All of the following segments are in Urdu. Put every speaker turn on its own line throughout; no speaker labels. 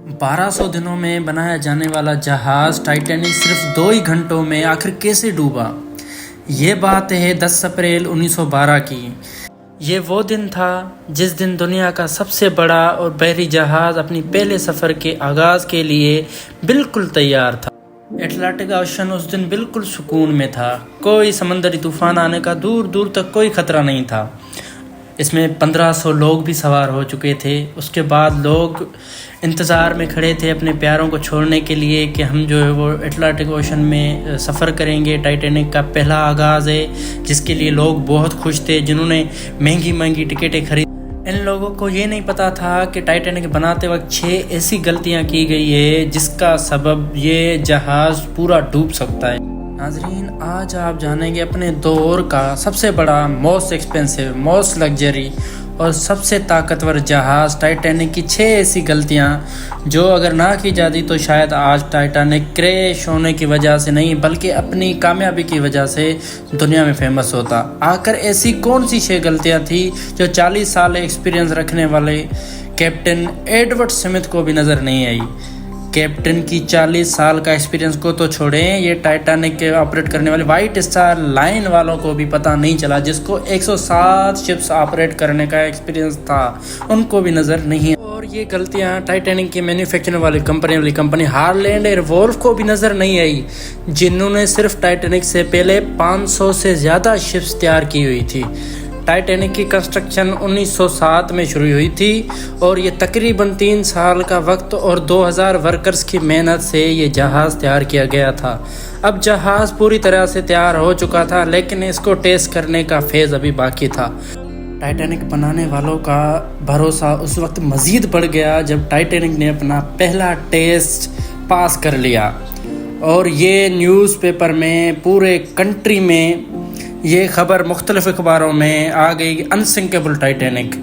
1200 دنوں میں بنایا جانے والا جہاز ٹائٹینک صرف 2 ہی گھنٹوں میں آخر کیسے ڈوبا؟ یہ بات ہے 10 اپریل 1912 کی۔ یہ وہ دن تھا جس دن دنیا کا سب سے بڑا اور بحری جہاز اپنی پہلے سفر کے آغاز کے لیے بالکل تیار تھا۔ اٹلانٹک اوشن اس دن بالکل سکون میں تھا، کوئی سمندری طوفان آنے کا دور دور تک کوئی خطرہ نہیں تھا۔ اس میں 1500 لوگ بھی سوار ہو چکے تھے۔ اس کے بعد لوگ انتظار میں کھڑے تھے اپنے پیاروں کو چھوڑنے کے لیے کہ ہم جو ہے وہ اٹلانٹک اوشن میں سفر کریں گے۔ ٹائٹینک کا پہلا آغاز ہے جس کے لیے لوگ بہت خوش تھے، جنہوں نے مہنگی ٹکٹیں خرید۔ ان لوگوں کو یہ نہیں پتا تھا کہ ٹائٹینک بناتے وقت 6 ایسی غلطیاں کی گئی ہے جس کا سبب یہ جہاز پورا ڈوب سکتا ہے۔ ناظرین، آج آپ جانیں گے اپنے دور کا سب سے بڑا، موسٹ ایکسپینسو، موسٹ لگژری اور سب سے طاقتور جہاز ٹائٹینک کی 6 ایسی غلطیاں جو اگر نہ کی جاتی تو شاید آج ٹائٹینک کریش ہونے کی وجہ سے نہیں بلکہ اپنی کامیابی کی وجہ سے دنیا میں فیمس ہوتا۔ آخر ایسی کون سی 6 غلطیاں تھی جو 40 سال ایکسپیرینس رکھنے والے کیپٹن ایڈورڈ سمتھ کو بھی نظر نہیں آئی؟ کیپٹن کی 40 سال کا ایکسپیرینس کو تو چھوڑیں، یہ ٹائٹینک کے آپریٹ کرنے والے وائٹ اسٹار لائن والوں کو بھی پتہ نہیں چلا، جس کو 107 شپس آپریٹ کرنے کا ایکسپیرینس تھا، ان کو بھی نظر نہیں۔ اور یہ غلطیاں ٹائٹینک کی مینوفیکچرنگ والی کمپنی ہارلینڈ ایئر وولف کو بھی نظر نہیں آئی، جنہوں نے صرف ٹائٹینک سے پہلے 500 سے زیادہ شپس تیار کی ہوئی تھی۔ ٹائٹینک کی کنسٹرکشن 1907 میں شروع ہوئی تھی اور یہ تقریباً 3 سال کا وقت اور 2000 ورکرز کی محنت سے یہ جہاز تیار کیا گیا تھا۔ اب جہاز پوری طرح سے تیار ہو چکا تھا لیکن اس کو ٹیسٹ کرنے کا فیز ابھی باقی تھا۔ ٹائٹینک بنانے والوں کا بھروسہ اس وقت مزید بڑھ گیا جب ٹائٹینک نے اپنا پہلا ٹیسٹ پاس کر لیا اور یہ نیوز پیپر میں، پورے کنٹری میں یہ خبر مختلف اخباروں میں آ گئی، انسنکیبل ٹائٹینک،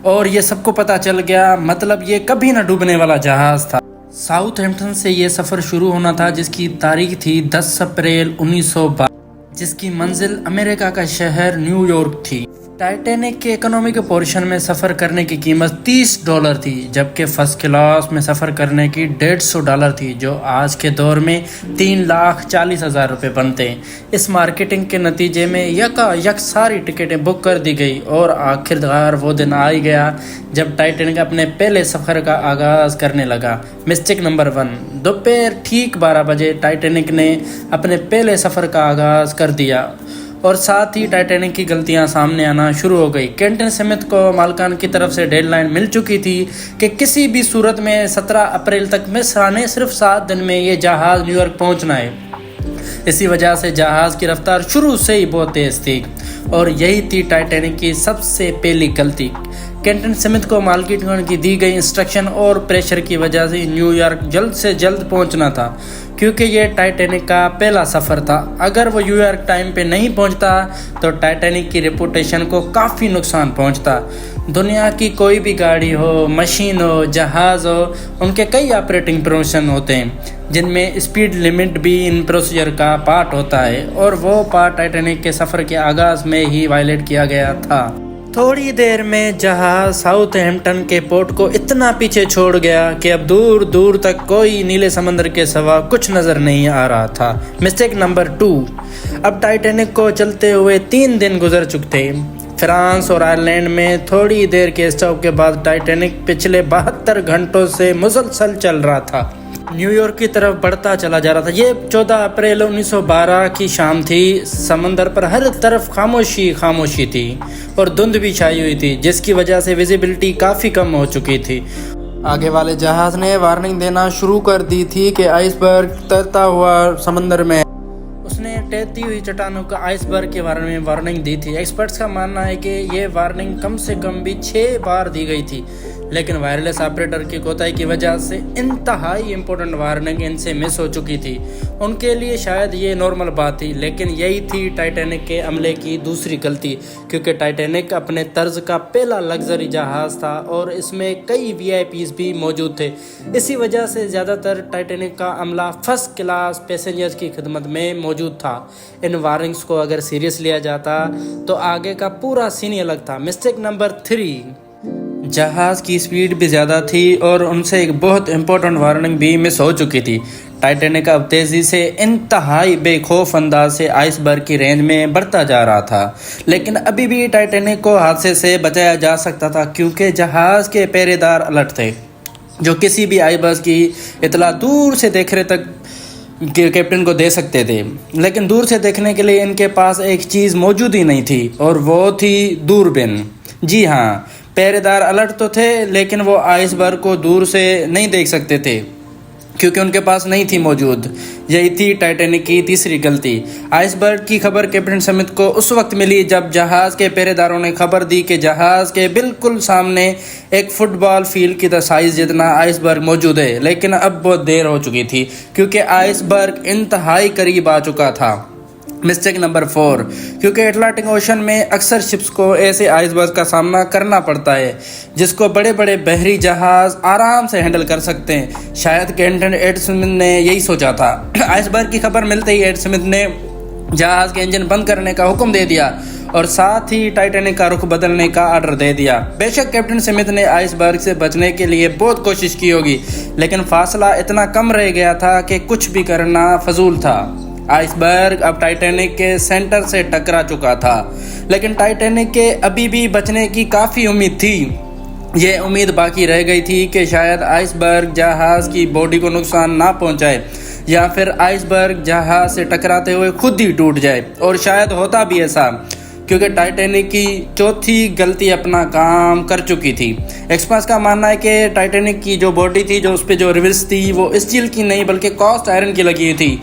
اور یہ سب کو پتہ چل گیا، مطلب یہ کبھی نہ ڈوبنے والا جہاز تھا۔ ساؤتھ ہیمپٹن سے یہ سفر شروع ہونا تھا جس کی تاریخ تھی 10 اپریل 1912، جس کی منزل امریکہ کا شہر نیو یارک تھی۔ ٹائٹینک کے اکنامی کے پورشن میں سفر کرنے کی قیمت $30 تھی، جبکہ فرسٹ کلاس میں سفر کرنے کی $150 تھی، جو آج کے دور میں $3,40,000 بنتے ہیں۔ اس مارکیٹنگ کے نتیجے میں یک ساری ٹکٹیں بک کر دی گئی اور آخرکار وہ دن آ ہی گیا جب ٹائٹینک اپنے پہلے سفر کا آغاز کرنے لگا۔ مسٹیک نمبر 1، دوپہر ٹھیک 12 بجے ٹائٹینک نے اپنے پہلے سفر کا آغاز کر دیا اور ساتھ ہی ٹائٹینک کی غلطیاں سامنے آنا شروع ہو گئی۔ کیپٹن سمتھ کو مالکان کی طرف سے ڈیڈ لائن مل چکی تھی کہ کسی بھی صورت میں 17 اپریل تک نے صرف 7 دن میں یہ جہاز نیو یارک پہنچنا ہے۔ اسی وجہ سے جہاز کی رفتار شروع سے ہی بہت تیز تھی اور یہی تھی ٹائٹینک کی سب سے پہلی غلطی۔ کیپٹن سمتھ کو مالکان کی دی گئی انسٹرکشن اور پریشر کی وجہ سے نیو یارک جلد سے جلد پہنچنا تھا، کیونکہ یہ ٹائٹینک کا پہلا سفر تھا۔ اگر وہ نیو یارک ٹائم پہ نہیں پہنچتا تو ٹائٹینک کی ریپوٹیشن کو کافی نقصان پہنچتا۔ دنیا کی کوئی بھی گاڑی ہو، مشین ہو، جہاز ہو، ان کے کئی آپریٹنگ پروسیجر ہوتے ہیں جن میں اسپیڈ لمٹ بھی ان پروسیجر کا پارٹ ہوتا ہے، اور وہ پارٹ ٹائٹینک کے سفر کے آغاز میں ہی وائلیٹ کیا گیا تھا۔ تھوڑی دیر میں جہاز ساؤتھ ہیمپٹن کے پورٹ کو اتنا پیچھے چھوڑ گیا کہ اب دور دور تک کوئی نیلے سمندر کے سوا کچھ نظر نہیں آ رہا تھا۔ مسٹیک نمبر 2، اب ٹائٹینک کو چلتے ہوئے 3 دن گزر چکے تھے۔ فرانس اور آئرلینڈ میں تھوڑی دیر کے اسٹاپ کے بعد ٹائٹینک پچھلے 72 گھنٹوں سے مسلسل چل رہا تھا، نیو یارک کی طرف بڑھتا چلا جا رہا تھا۔ یہ 14 اپریل 1912 کی شام تھی۔ سمندر پر ہر طرف خاموشی تھی اور دھند بھی چھائی ہوئی تھی، جس کی وجہ سے ویزیبلٹی کافی کم ہو چکی تھی۔ آگے والے جہاز نے وارننگ دینا شروع کر دی تھی کہ آئس برگ تیرتا ہوا سمندر میں۔ اس نے تیرتی ہوئی چٹانوں کا آئس برگ کے بارے میں وارننگ دی تھی۔ ایکسپرٹس کا ماننا ہے کہ یہ وارننگ کم سے کم بھی 6 بار دی گئی تھی، لیکن وائرلیس آپریٹر کی کوتاہی کی وجہ سے انتہائی امپورٹنٹ وارننگ ان سے مس ہو چکی تھی۔ ان کے لیے شاید یہ نارمل بات تھی، لیکن یہی تھی ٹائٹینک کے عملے کی دوسری غلطی، کیونکہ ٹائٹینک اپنے طرز کا پہلا لگژری جہاز تھا اور اس میں کئی VIPs بھی موجود تھے۔ اسی وجہ سے زیادہ تر ٹائٹینک کا عملہ فرسٹ کلاس پیسنجرز کی خدمت میں موجود تھا۔ ان وارننگز کو اگر سیریس لیا جاتا تو آگے کا پورا سین الگ تھا۔ مسٹیک نمبر 3، جہاز کی سپیڈ بھی زیادہ تھی اور ان سے ایک بہت امپورٹنٹ وارننگ بھی مس ہو چکی تھی۔ ٹائٹینک اب تیزی سے انتہائی بے خوف انداز سے آئس برگ کی رینج میں بڑھتا جا رہا تھا، لیکن ابھی بھی ٹائٹینک کو حادثے سے بچایا جا سکتا تھا کیونکہ جہاز کے پہرے دار الرٹ تھے جو کسی بھی آئس برگ کی اطلاع دور سے دیکھ رہے تک کیپٹن کو دے سکتے تھے، لیکن دور سے دیکھنے کے لیے ان کے پاس ایک چیز موجود ہی نہیں تھی اور وہ تھی دوربین۔ جی ہاں، پہرے دار الرٹ تو تھے لیکن وہ آئس برگ کو دور سے نہیں دیکھ سکتے تھے کیونکہ ان کے پاس نہیں تھی موجود۔ یہی تھی ٹائٹینک کی تیسری غلطی۔ آئس برگ کی خبر کیپٹن سمتھ کو اس وقت ملی جب جہاز کے پہرے داروں نے خبر دی کہ جہاز کے بالکل سامنے ایک فٹ بال فیلڈ کی سائز جتنا آئس برگ موجود ہے، لیکن اب بہت دیر ہو چکی تھی کیونکہ آئس برگ انتہائی قریب آ چکا تھا۔ مسٹیک نمبر 4، کیونکہ اٹلانٹک اوشن میں اکثر شپس کو ایسے آئس برگ کا سامنا کرنا پڑتا ہے جس کو بڑے بڑے بحری جہاز آرام سے ہینڈل کر سکتے ہیں۔ شاید کیپٹن ایڈ سمتھ نے یہی سوچا تھا۔ آئس برگ کی خبر ملتے ہی ایڈ سمتھ نے جہاز کے انجن بند کرنے کا حکم دے دیا اور ساتھ ہی ٹائٹینک کا رخ بدلنے کا آرڈر دے دیا۔ بے شک کیپٹن سمتھ نے آئس برگ سے بچنے کے لیے بہت کوشش کی ہوگی، لیکن فاصلہ اتنا کم رہ گیا تھا کہ کچھ بھی کرنا فضول تھا۔ آئس برگ اب ٹائٹینک کے سینٹر سے ٹکرا چکا تھا، لیکن ٹائٹینک کے ابھی بھی بچنے کی کافی امید تھی۔ یہ امید باقی رہ گئی تھی کہ شاید آئس برگ جہاز کی باڈی کو نقصان نہ پہنچائے یا پھر آئس برگ جہاز سے ٹکراتے ہوئے خود ہی ٹوٹ جائے، اور شاید ہوتا بھی ایسا کیونکہ ٹائٹینک کی چوتھی غلطی اپنا کام کر چکی تھی۔ ایکسپرٹس کا ماننا ہے کہ ٹائٹینک کی جو باڈی تھی، جو اس پہ جو ریوس تھی، وہ اسٹیل کی نہیں بلکہ کاسٹ آئرن کی لگی ہوئی تھی۔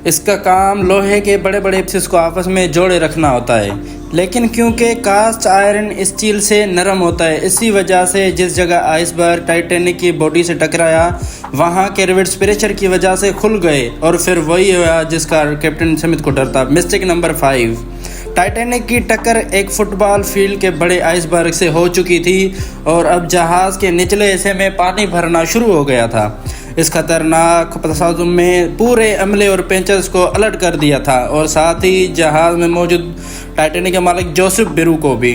اس کا کام لوہے کے بڑے بڑے پیسز کو آپس میں جوڑے رکھنا ہوتا ہے، لیکن کیونکہ کاسٹ آئرن اسٹیل سے نرم ہوتا ہے، اسی وجہ سے جس جگہ آئس برگ ٹائٹینک کی باڈی سے ٹکرایا وہاں کے ریوٹس پریشر کی وجہ سے کھل گئے اور پھر وہی ہوا جس کا کیپٹن سمتھ کو ڈر تھا۔ مسٹیک نمبر 5، ٹائٹینک کی ٹکر ایک فٹ بال فیلڈ کے بڑے آئس برگ سے ہو چکی تھی اور اب جہاز کے نچلے حصے میں پانی بھرنا شروع ہو گیا تھا۔ اس خطرناک تصادم میں پورے عملے اور پینچرز کو الرٹ کر دیا تھا اور ساتھ ہی جہاز میں موجود ٹائٹینک کے مالک جوزف بیرو کو بھی۔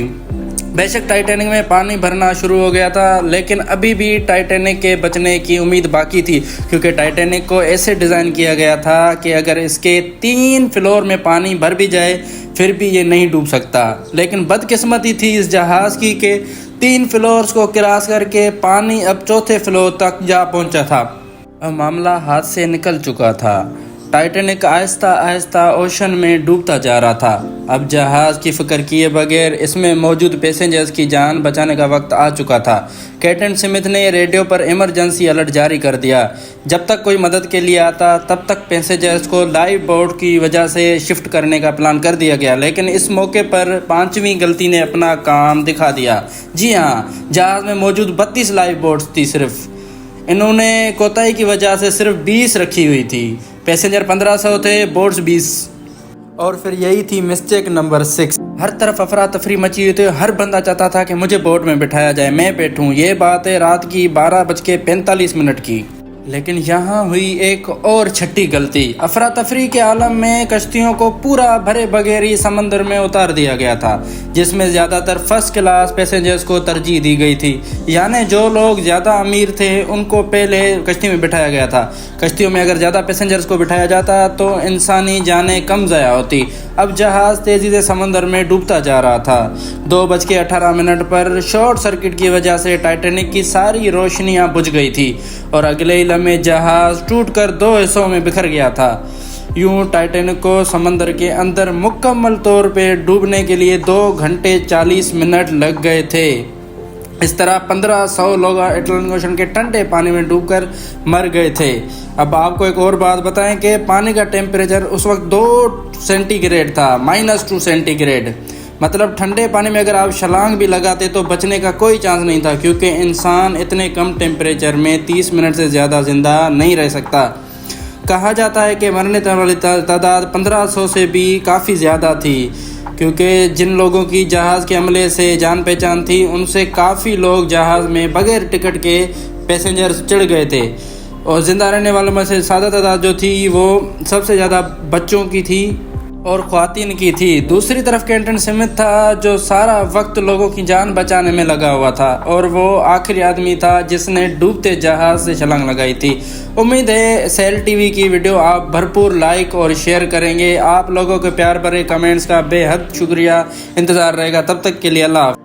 بے شک ٹائٹینک میں پانی بھرنا شروع ہو گیا تھا، لیکن ابھی بھی ٹائٹینک کے بچنے کی امید باقی تھی کیونکہ ٹائٹینک کو ایسے ڈیزائن کیا گیا تھا کہ اگر اس کے 3 فلور میں پانی بھر بھی جائے پھر بھی یہ نہیں ڈوب سکتا، لیکن بدقسمتی تھی اس جہاز کی کہ 3 فلورز کو کراس کر کے پانی اب 4تھے فلور تک جا پہنچا تھا۔ اب معاملہ ہاتھ سے نکل چکا تھا۔ ٹائٹینک آہستہ آہستہ اوشن میں ڈوبتا جا رہا تھا۔ اب جہاز کی فکر کیے بغیر اس میں موجود پیسنجرز کی جان بچانے کا وقت آ چکا تھا۔ کیپٹن سمتھ نے ریڈیو پر ایمرجنسی الرٹ جاری کر دیا۔ جب تک کوئی مدد کے لیے آتا تب تک پیسنجرز کو لائف بوٹ کی وجہ سے شفٹ کرنے کا پلان کر دیا گیا، لیکن اس موقع پر 5ویں غلطی نے اپنا کام دکھا دیا۔ جی ہاں، جہاز میں موجود 32 لائف بوٹس تھی، صرف انہوں نے کوتاہی کی وجہ سے صرف 20 رکھی ہوئی تھی۔ پیسنجر 1500 تھے، بوٹس 20۔ اور پھر یہی تھی مسٹیک نمبر 6۔ ہر طرف افراتفری مچی ہوئی تھی، ہر بندہ چاہتا تھا کہ مجھے بوٹ میں بٹھایا جائے، میں بیٹھوں۔ یہ بات ہے رات کی 12:45 کی۔ لیکن یہاں ہوئی ایک اور چھٹی غلطی۔ افراتفری کے عالم میں کشتیوں کو پورا بھرے بغیر ہی سمندر میں اتار دیا گیا تھا، جس میں زیادہ تر فرسٹ کلاس پیسنجرز کو ترجیح دی گئی تھی، یعنی جو لوگ زیادہ امیر تھے ان کو پہلے کشتی میں بٹھایا گیا تھا۔ کشتیوں میں اگر زیادہ پیسنجرز کو بٹھایا جاتا تو انسانی جانیں کم ضائع ہوتی۔ اب جہاز تیزی سے سمندر میں ڈوبتا جا رہا تھا۔ 2:18 پر شارٹ سرکٹ کی وجہ سے ٹائٹینک کی ساری روشنیاں بجھ گئی تھی اور اگلے ہی لمحے جہاز ٹوٹ کر 2 حصوں میں بکھر گیا تھا۔ یوں ٹائٹینک کو سمندر کے اندر مکمل طور پہ ڈوبنے کے لیے 2 گھنٹے 40 منٹ لگ گئے تھے۔ اس طرح 1500 لوگ اٹلانٹک اوشن کے ٹھنڈے پانی میں ڈوب کر مر گئے تھے۔ اب آپ کو ایک اور بات بتائیں کہ پانی کا ٹیمپریچر اس وقت 2 سینٹی گریڈ تھا، -2 سینٹی گریڈ۔ مطلب ٹھنڈے پانی میں اگر آپ چھلانگ بھی لگاتے تو بچنے کا کوئی چانس نہیں تھا، کیونکہ انسان اتنے کم ٹیمپریچر میں 30 منٹ سے زیادہ زندہ نہیں رہ سکتا۔ کہا جاتا ہے کہ مرنے والی تعداد 1500 سے بھی کافی زیادہ تھی، کیونکہ جن لوگوں کی جہاز کے عملے سے جان پہچان تھی ان سے کافی لوگ جہاز میں بغیر ٹکٹ کے پیسنجر چڑھ گئے تھے، اور زندہ رہنے والوں میں سے سادہ تعداد جو تھی وہ سب سے زیادہ بچوں کی تھی، اور خواتین کی تھی۔ دوسری طرف کینٹن سمتھ تھا جو سارا وقت لوگوں کی جان بچانے میں لگا ہوا تھا، اور وہ آخری آدمی تھا جس نے ڈوبتے جہاز سے چھلانگ لگائی تھی۔ امید ہے سیل ٹی وی کی ویڈیو آپ بھرپور لائک اور شیئر کریں گے۔ آپ لوگوں کے پیار بھرے کمنٹس کا بے حد شکریہ، انتظار رہے گا۔ تب تک کے لیے اللہ حافظ۔